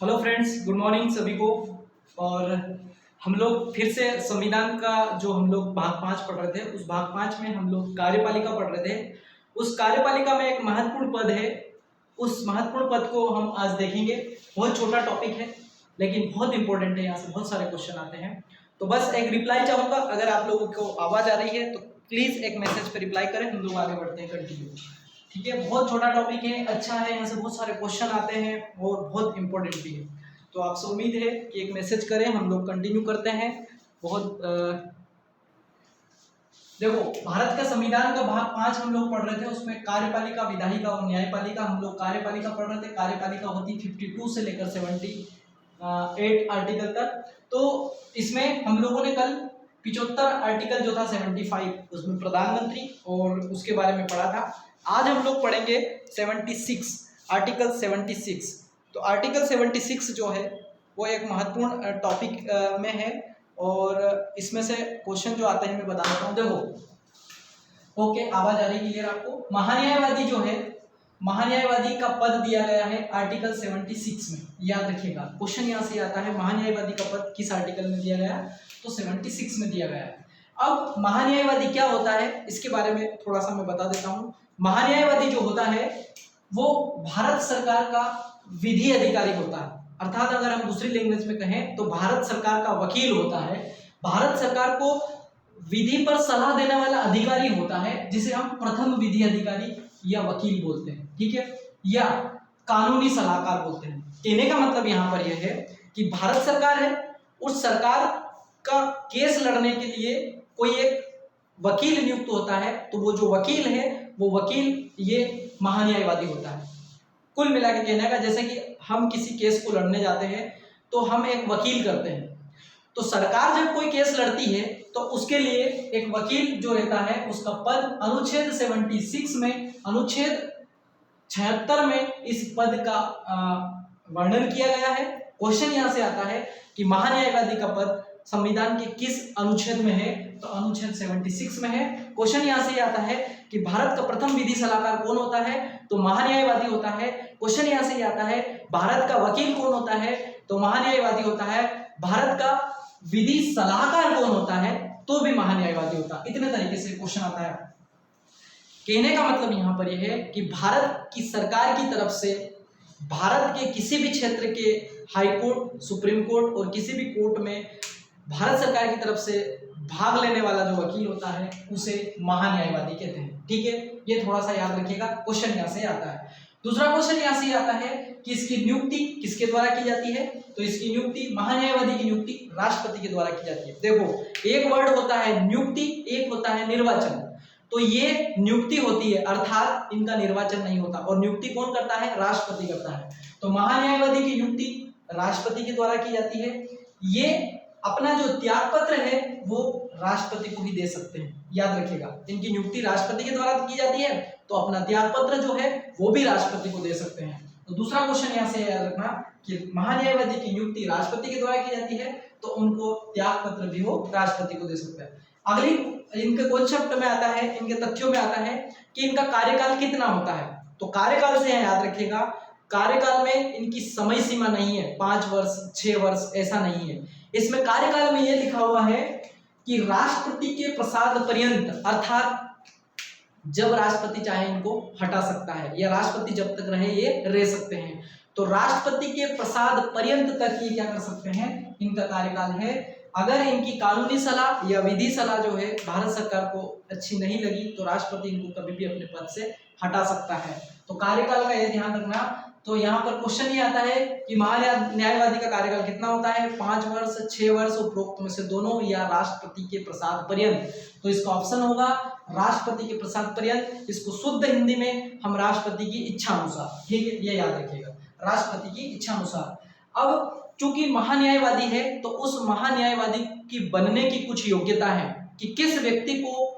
Hello friends, good morning सभी को। और हम लोग फिर से संविधान का जो हम लोग भाग 5 पढ़ रहे थे, उस भाग 5 में हम लोग कार्यपालिका पढ़ रहे थे। उस कार्यपालिका में एक महत्वपूर्ण पद है, उस महत्वपूर्ण पद को हम आज देखेंगे। बहुत छोटा टॉपिक है लेकिन बहुत इंपॉर्टेंट है, यहाँ से बहुत सारे क्वेश्चन आते हैं। तो बस एक रिप्लाई चाहूँगा, अगर आप लोगों को आवाज़ आ रही है तो प्लीज़ एक मैसेज पर रिप्लाई करें, हम लोग आगे बढ़ते हैं, कंटिन्यू। ठीक है, बहुत छोटा टॉपिक है, अच्छा है, यहाँ से बहुत सारे क्वेश्चन आते हैं और बहुत इंपॉर्टेंट भी है। तो आपसे उम्मीद है कि एक मैसेज करें, हम लोग कंटिन्यू करते हैं। बहुत देखो, भारत का संविधान का भाग 5 हम लोग पढ़ रहे थे, उसमें कार्यपालिका, विधायिका और न्यायपालिका। हम लोग कार्यपालिका पढ़ रहे थे। कार्यपालिका होती 52 से लेकर 78 आर्टिकल तक। तो इसमें हम लोगों ने कल 75 आर्टिकल जो था 75, उसमें प्रधानमंत्री और उसके बारे में पढ़ा था। आज हम लोग पढ़ेंगे 76, आर्टिकल 76। तो आर्टिकल 76 जो है वो एक महत्वपूर्ण टॉपिक में है और इसमें से क्वेश्चन जो आते हैं मैं बता देता हूँ। देखो, ओके, आवाज आ रही है क्लियर आपको? महान्यायवादी जो है, महान्यायवादी का पद दिया गया है आर्टिकल 76 में। याद रखिएगा, क्वेश्चन यहाँ से आता है, महान्यायवादी का पद किस आर्टिकल में दिया गया? तो 76 में दिया गया है। अब महान्यायवादी क्या होता है, इसके बारे में थोड़ा सा मैं बता देता हूँ। महान्यायवादी जो होता है वो भारत सरकार का विधि अधिकारी होता है, अर्थात अगर हम दूसरी लैंग्वेज में कहें तो भारत सरकार का वकील होता है। भारत सरकार को विधि पर सलाह देने वाला अधिकारी होता है, जिसे हम प्रथम विधि अधिकारी या वकील बोलते हैं, ठीक है, या कानूनी सलाहकार बोलते हैं। कहने का मतलब यहाँ पर यह है कि भारत सरकार है, उस सरकार का केस लड़ने के लिए कोई एक वकील नियुक्त होता है, तो वो जो वकील है वो वकील ये महान्यायवादी होता है। कुल मिला के कहने का, जैसे कि हम किसी केस को लड़ने जाते हैं तो हम एक वकील करते हैं, तो सरकार जब कोई केस लड़ती है तो उसके लिए एक वकील जो रहता है उसका पद अनुच्छेद 76 में, अनुच्छेद 76 में इस पद का वर्णन किया गया है। क्वेश्चन यहाँ से आता है कि महान्यायवादी का पद संविधान के किस अनुच्छेद में है? तो अनुच्छेद 76 में है। क्वेश्चन यहाँ से आता है कि भारत का प्रथम विधि सलाहकार कौन होता है? तो महान्यायवादी होता है। क्वेश्चन यहाँ से आता है भारत का वकील कौन होता है? तो महान्यायवादी होता है। भारत का विधि सलाहकार कौन होता है? तो भी महान्यायवादी होता है। इतने तरीके से क्वेश्चन आता है। कहने का मतलब यहाँ पर यह है कि भारत की सरकार की तरफ से भारत के किसी भी क्षेत्र के हाई कोर्ट, सुप्रीम कोर्ट और किसी भी कोर्ट में भारत सरकार की तरफ से भाग लेने वाला जो वकील होता है उसे महान्यायवादी कहते हैं। ठीक है, ये थोड़ा सा याद रखिएगा, क्वेश्चन यहाँ से आता है। दूसरा क्वेश्चन यहाँ से आता है कि इसकी नियुक्ति किसके द्वारा की जाती है? तो इसकी नियुक्ति, महान्यायवादी की नियुक्ति राष्ट्रपति के द्वारा की जाती है। देखो, एक वर्ड होता है नियुक्ति, एक होता है निर्वाचन। तो ये नियुक्ति होती है, अर्थात इनका निर्वाचन नहीं होता। और नियुक्ति कौन करता है? राष्ट्रपति करता है। तो महान्यायवादी की नियुक्ति राष्ट्रपति के द्वारा की जाती है। ये अपना जो त्याग पत्र है वो राष्ट्रपति को भी दे सकते हैं। याद रखिएगा, इनकी नियुक्ति राष्ट्रपति के द्वारा की जाती है, तो अपना त्याग पत्र जो है वो भी राष्ट्रपति को दे सकते हैं। तो दूसरा क्वेश्चन यहाँ से याद रखना कि महान्यायवादी की नियुक्ति राष्ट्रपति के द्वारा की जाती है, तो उनको त्याग पत्र भी वो राष्ट्रपति को दे सकते हैं। अगली इनके कॉन्सेप्ट में आता है, इनके तथ्यों में आता है कि इनका कार्यकाल कितना होता है। तो कार्यकाल से याद रखिएगा, कार्यकाल में इनकी समय सीमा नहीं है, 5 वर्ष 6 वर्ष ऐसा नहीं है। इसमें कार्यकाल में यह लिखा हुआ है कि राष्ट्रपति के प्रसाद पर्यंत, अर्थात जब राष्ट्रपति चाहे इनको हटा सकता है, या राष्ट्रपति जब तक रहे ये रह सकते हैं। तो राष्ट्रपति के प्रसाद पर्यंत तक ये क्या कर सकते हैं, इनका कार्यकाल है। अगर इनकी कानूनी सलाह या विधि सलाह जो है भारत सरकार को अच्छी नहीं लगी तो राष्ट्रपति इनको कभी भी अपने पद से हटा सकता है। तो कार्यकाल का ये ध्यान रखना। तो यहाँ पर क्वेश्चन ये आता है कि महान्यायवादी का कार्यकाल कितना होता है? 5 वर्ष 6 वर्ष, उपरोक्त में से दोनों, या राष्ट्रपति के प्रसाद पर्यंत। तो इसका ऑप्शन होगा राष्ट्रपति के प्रसाद पर्यंत। इसको शुद्ध हिंदी में हम राष्ट्रपति की इच्छा अनुसार, ठीक है, ये याद रखिएगा, राष्ट्रपति की इच्छा अनुसार। अब चूंकि महान्यायवादी है तो उस महान्यायवादी की बनने की कुछ योग्यता है कि किस व्यक्ति को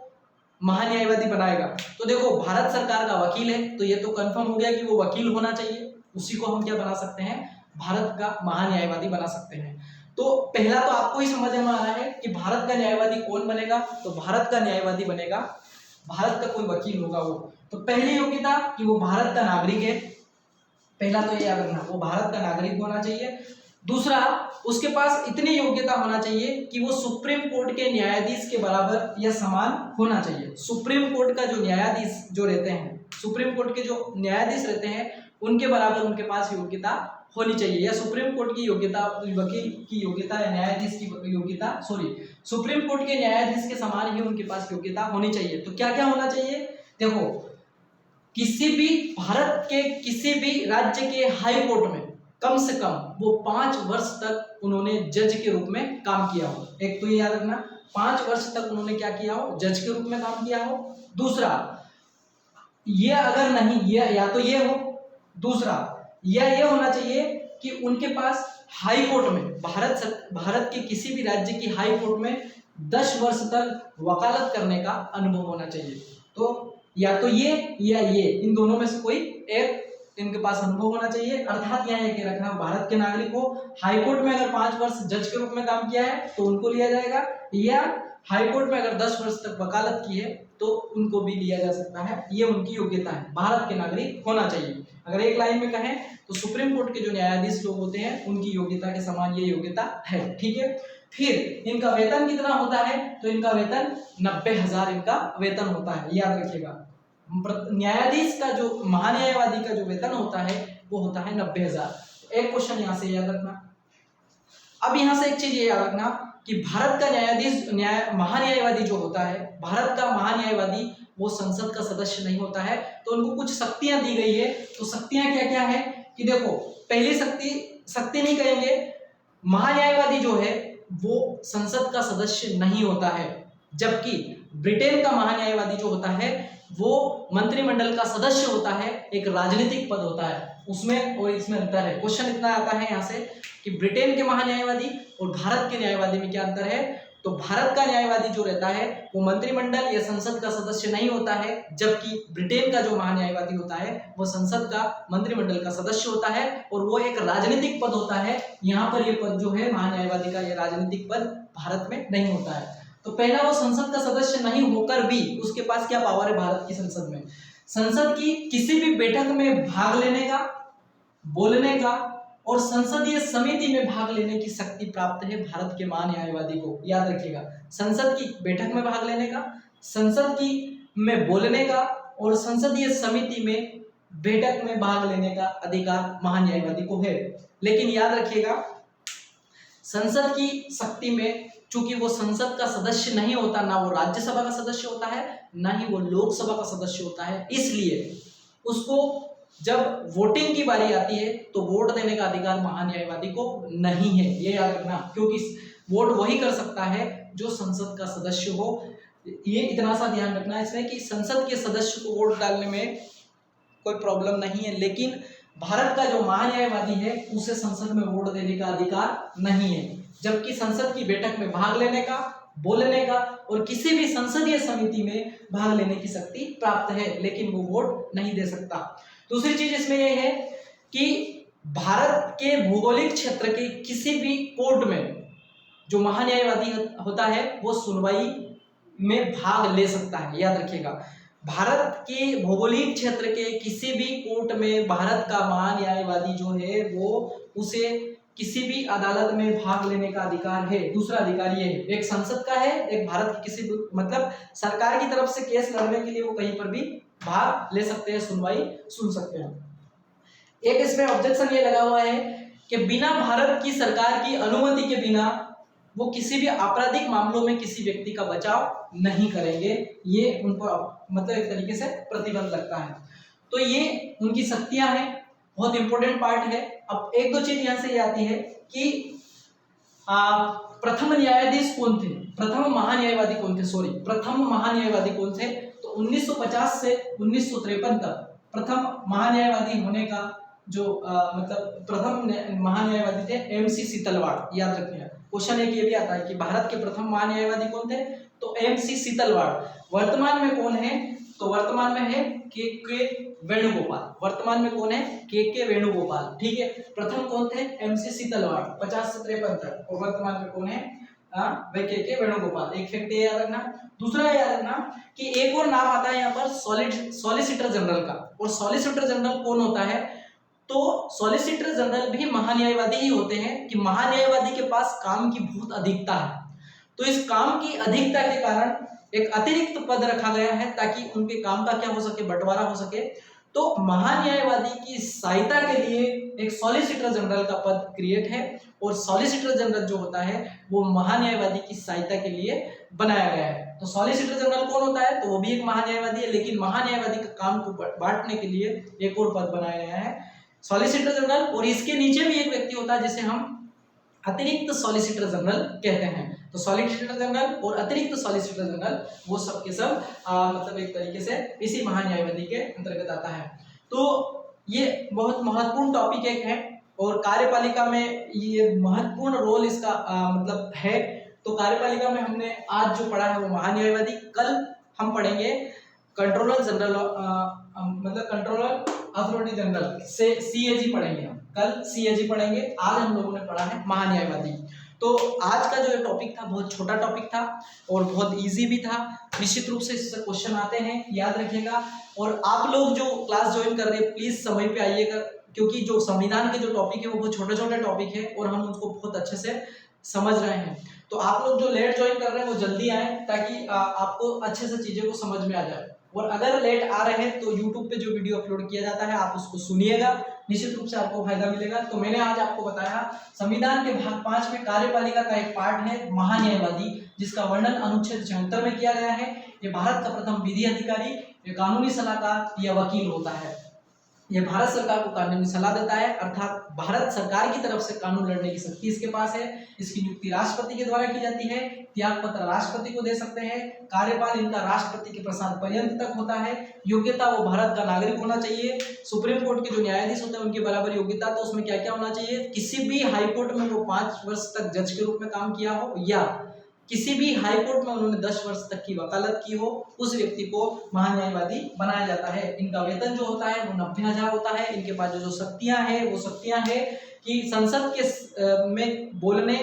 महान्यायवादी बनाएगा। तो देखो, भारत सरकार का वकील है तो ये तो कंफर्म हो गया कि वो वकील होना चाहिए, उसी को हम क्या बना सकते हैं? भारत का महान्यायवादी बना सकते हैं। तो पहला तो आपको ही समझ में आ रहा है कि भारत का न्यायवादी कौन बनेगा? तो भारत का न्यायवादी बनेगा, भारत का कोई वकील होगा वो। तो पहली योग्यता कि वो भारत का नागरिक है, पहला तो ये याद रखना, वो भारत का नागरिक होना चाहिए। दूसरा, उसके पास इतनी योग्यता होना चाहिए कि वो सुप्रीम कोर्ट के न्यायाधीश के बराबर या समान होना चाहिए। सुप्रीम कोर्ट का जो न्यायाधीश जो रहते हैं, सुप्रीम कोर्ट के जो न्यायाधीश रहते हैं, उनके बराबर उनके पास योग्यता होनी चाहिए, या सुप्रीम कोर्ट की योग्यता, वकील की योग्यता या न्यायाधीश की योग्यता, सुप्रीम कोर्ट के न्यायाधीश के समान ही उनके पास योग्यता होनी चाहिए। तो क्या क्या होना चाहिए? देखो, किसी भी भारत के किसी भी राज्य के हाई कोर्ट में कम से कम वो 5 वर्ष तक उन्होंने जज के रूप में काम किया हो। एक तो ये याद रखना, 5 वर्ष तक उन्होंने क्या किया हो? जज के रूप में काम किया हो। दूसरा, ये अगर नहीं, ये या तो ये हो, दूसरा या ये होना चाहिए कि उनके पास हाई कोर्ट में, भारत के किसी भी राज्य की हाई कोर्ट में 10 वर्ष तक वकालत करने का अनुभव होना चाहिए। तो या तो ये या ये, इन दोनों में से कोई एक इनके पास अनुभव होना चाहिए। अर्थात यहाँ ये रखना, भारत के नागरिक हो, हाईकोर्ट में अगर 5 वर्ष जज के रूप में काम किया है तो उनको लिया जाएगा, या हाईकोर्ट में अगर 10 वर्ष तक वकालत की है तो उनको भी लिया जा सकता है। ये उनकी योग्यता है, भारत के नागरिक होना चाहिए। अगर एक लाइन में कहें तो सुप्रीम कोर्ट के जो न्यायाधीश लोग होते हैं उनकी योग्यता के समान ये योग्यता है। ठीक है, फिर इनका वेतन कितना होता है? तो इनका वेतन 90,000 इनका वेतन होता है, याद रखिएगा। न्यायाधीश का जो, महान्यायवादी का जो वेतन होता है वो होता है 90,000। एक क्वेश्चन यहाँ से याद रखना। अब यहाँ से एक चीज ये याद रखना कि भारत का न्यायाधीश, महान्यायवादी जो होता है, भारत का महान्यायवादी वो संसद का सदस्य नहीं होता है, तो उनको कुछ शक्तियां दी गई है। तो शक्तियां क्या क्या है कि देखो, पहली शक्ति नहीं कहेंगे, महान्यायवादी जो है वो संसद का सदस्य नहीं होता है, जबकि ब्रिटेन का महान्यायवादी जो होता है वो मंत्रिमंडल का सदस्य होता है, एक राजनीतिक पद होता है उसमें, और इसमें अंतर है। क्वेश्चन इतना आता है यहाँ से कि ब्रिटेन के महान्यायवादी और भारत के न्यायवादी में क्या अंतर है? तो भारत का न्यायवादी जो रहता है वो मंत्रिमंडल या संसद का सदस्य नहीं होता है, जबकि ब्रिटेन का जो महान्यायवादी होता है वो संसद का, मंत्रिमंडल का सदस्य होता है, और वो एक राजनीतिक पद होता है। यहाँ पर ये पद जो है महान्यायवादी का, ये राजनीतिक पद भारत में नहीं होता है। तो पहला, वो संसद का सदस्य नहीं होकर भी उसके पास क्या पावर है भारत की संसद में? संसद की किसी भी बैठक में भाग लेने का, बोलने का और संसदीय समिति में भाग लेने की शक्ति प्राप्त है भारत के महान्यायवादी को, याद रखिएगा। संसद की बैठक में भाग लेने का, संसद की में बोलने का और संसदीय समिति में बैठक में भाग लेने का अधिकार महान्यायवादी को है। लेकिन याद रखिएगा, संसद की शक्ति में चूंकि वो संसद का सदस्य नहीं होता, ना वो राज्यसभा का सदस्य होता है, ना ही वो लोकसभा का सदस्य होता है, इसलिए उसको जब वोटिंग की बारी आती है तो वोट देने का अधिकार महान्यायवादी को नहीं है, ये याद रखना। क्योंकि वोट वही कर सकता है जो संसद का सदस्य हो। ये इतना सा ध्यान रखना है इसमें कि संसद के सदस्य को वोट डालने में कोई प्रॉब्लम नहीं है, लेकिन भारत का जो महान्यायवादी है उसे संसद में वोट देने का अधिकार नहीं है, जबकि संसद की बैठक में भाग लेने का, बोलने का और किसी भी संसदीय समिति में भाग लेने की शक्ति प्राप्त है, लेकिन वो वोट नहीं दे सकता। दूसरी चीज इसमें यह है कि भारत के भौगोलिक क्षेत्र के किसी भी कोर्ट में जो महान्यायवादी होता है वो सुनवाई में भाग ले सकता है, याद रखिएगा। भारत के भौगोलिक क्षेत्र के किसी भी कोर्ट में भारत का महान्यायवादी जो है वो उसे किसी भी अदालत में भाग लेने का अधिकार है। दूसरा अधिकार ये है, एक संसद का है, एक भारत की किसी मतलब सरकार की तरफ से केस लड़ने के लिए वो कहीं पर भी भाग ले सकते हैं, सुनवाई सुन सकते हैं। एक इसमें ऑब्जेक्शन ये लगा हुआ है कि बिना भारत की सरकार की अनुमति के बिना वो किसी भी आपराधिक मामलों में किसी व्यक्ति का बचाव नहीं करेंगे, ये उन पर मतलब एक तरीके से प्रतिबंध लगता है। तो ये उनकी शक्तियां हैं, बहुत इंपॉर्टेंट पार्ट है। अब एक दो चीज यहाँ से ये आती है कि प्रथम न्यायाधीश कौन थे, प्रथम महान्यायवादी कौन थे, प्रथम महान्यायवादी कौन थे? तो 1950 से 1953 तक प्रथम महान्यायवादी होने का जो मतलब प्रथम महान्यायवादी थे MC सीतलवाड़, याद रखिएगा। क्वेश्चन एक ये भी आता है कि भारत के प्रथम महान्यायवादी कौन थे? तो MC सीतलवाड़। वर्तमान में कौन है? तो वर्तमान में है के वेणुगोपाल। वर्तमान में कौन है? के वेणुगोपाल, ठीक है। प्रथम कौन थे? MC सीतलवाड़ 50 से 53 तक, और वर्तमान में कौन है? वे के वेणुगोपाल। एक फैक्ट याद रखना। दूसरा याद रखना कि एक और नाम आता है यहाँ पर सॉलिसिटर जनरल का, और सॉलिसिटर जनरल कौन होता है? तो सॉलिसिटर जनरल भी महान्यायवादी ही होते हैं कि महान्यायवादी के पास काम की बहुत अधिकता है, तो इस काम की अधिकता के कारण एक अतिरिक्त पद रखा गया है ताकि उनके काम का क्या हो सके, बंटवारा हो सके। तो महान्यायवादी की सहायता के लिए एक सॉलिसिटर जनरल का पद क्रिएट है, और सॉलिसिटर जनरल जो होता है वो महान्यायवादी की सहायता के लिए बनाया गया है। तो सॉलिसिटर जनरल कौन होता है, तो वो भी एक महान्यायवादी है, लेकिन महान्यायवादी का काम को बांटने के लिए एक और पद बनाया गया है, सॉलिसिटर जनरल। और इसके नीचे भी एक व्यक्ति होता है जिसे हम अतिरिक्त सॉलिसिटर जनरल कहते हैं। तो सॉलिसिटर जनरल और अतिरिक्त सॉलिसिटर जनरल वो सब के सब मतलब एक तरीके से इसी महान्यायवादी के अंतर्गत आता है। तो ये बहुत महत्वपूर्ण टॉपिक एक है, और कार्यपालिका में ये महत्वपूर्ण रोल इसका मतलब है। तो कार्यपालिका में हमने आज जो पढ़ा है वो महान्यायवादी, कल हम पढ़ेंगे कंट्रोलर जनरल, मतलब कंट्रोलर अथॉरिटी जनरल से CAG पढ़ेंगे हम, कल CAG पढ़ेंगे। आज हम लोगों ने पढ़ा है महान्यायवादी। तो आज का जो टॉपिक था बहुत छोटा टॉपिक था और बहुत इजी भी था, निश्चित रूप से इससे क्वेश्चन आते हैं, याद रखिएगा। और आप लोग जो क्लास ज्वाइन कर रहे हैं प्लीज समय पे आइएगा, क्योंकि जो संविधान के जो टॉपिक है वो बहुत छोटे छोटे टॉपिक है और हम उनको बहुत अच्छे से समझ रहे हैं। तो आप लोग जो लेट ज्वाइन कर रहे हैं वो जल्दी आए ताकि आपको अच्छे से चीजें को समझ में आ जाए। और अगर लेट आ रहे हैं तो YouTube पे जो वीडियो अपलोड किया जाता है आप उसको सुनिएगा, निश्चित रूप से आपको फायदा मिलेगा। तो मैंने आज आपको बताया संविधान के भाग 5 में कार्यपालिका का एक पार्ट है महान्यायवादी, जिसका वर्णन अनुच्छेद 76 में किया गया है। ये भारत का प्रथम विधि अधिकारी, ये कानूनी सलाहकार या वकील होता है। ये भारत सरकार को कानूनी सलाह देता है, अर्थात भारत सरकार की तरफ से कानून लड़ने की शक्ति इसके पास है। इसकी नियुक्ति राष्ट्रपति के द्वारा की जाती है, त्याग पत्र राष्ट्रपति को दे सकते हैं, कार्यकाल इनका राष्ट्रपति के प्रसाद पर्यंत तक होता है। योग्यता वो भारत का नागरिक होना चाहिए। सुप्रीम कोर्ट के जो न्यायाधीश होते हैं उनके बराबर योग्यता, तो उसमें क्या क्या होना चाहिए, किसी भी हाई कोर्ट में वो 5 वर्ष तक जज के रूप में काम किया हो, या किसी भी हाई कोर्ट में उन्होंने 10 वर्ष तक की वकालत की हो, उस व्यक्ति को महान्यायवादी बनाया जाता है। इनका वेतन जो होता है वो 90,000 होता है। इनके पास जो शक्तियां हैं वो शक्तियां हैं कि संसद के में बोलने,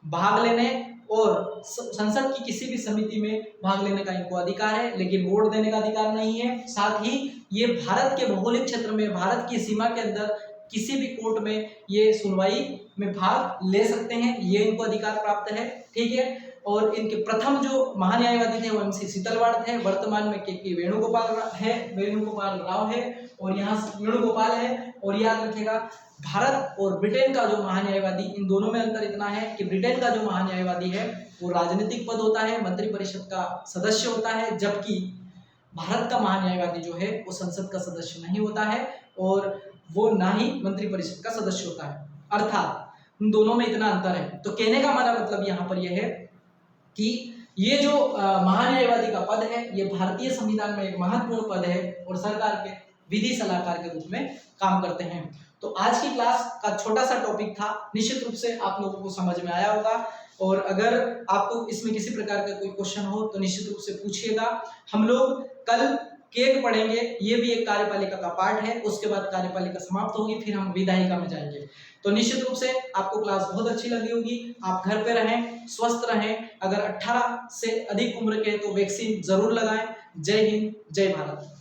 भाग लेने और संसद की किसी भी समिति में भाग लेने का इनको अधिकार है, लेकिन वोट देने का अधिकार नहीं है। साथ ही ये भारत के भौगोलिक क्षेत्र में, भारत की सीमा के अंदर किसी भी कोर्ट में ये सुनवाई में भाग ले सकते हैं, ये इनको अधिकार प्राप्त है। ठीक है। और इनके प्रथम जो महान्यायवादी थे वो MC शीतलवाड़ थे। वर्तमान में के वेणुगोपाल राव है, और यहाँ वेणुगोपाल है। और याद रखिएगा भारत और ब्रिटेन का जो महान्यायवादी, इन दोनों में अंतर इतना है कि ब्रिटेन का जो महान्यायवादी है वो राजनीतिक पद होता है, मंत्रिपरिषद का सदस्य होता है, जबकि भारत का महान्यायवादी जो है वो संसद का सदस्य नहीं होता है और वो ना ही मंत्रिपरिषद का सदस्य होता है। अर्थात इन दोनों में इतना अंतर है। तो कहने का हमारा मतलब यहाँ पर यह है कि ये जो महान्यायवादी का पद है ये भारतीय संविधान में एक महत्वपूर्ण पद है और सरकार के विधि सलाहकार के रूप में काम करते हैं। तो आज की क्लास का छोटा सा टॉपिक था, निश्चित रूप से आप लोगों को समझ में आया होगा। और अगर आपको इसमें किसी प्रकार का कोई क्वेश्चन हो तो निश्चित रूप से पूछिएगा। हम लोग कल केक पढ़ेंगे, ये भी एक कार्यपालिका का पार्ट है। उसके बाद कार्यपालिका समाप्त होगी, फिर हम विधायिका में जाएंगे। तो निश्चित रूप से आपको क्लास बहुत अच्छी लगी होगी। आप घर पे रहें, स्वस्थ रहें। अगर 18 से अधिक उम्र के तो वैक्सीन जरूर लगाएं। जय हिंद, जय भारत।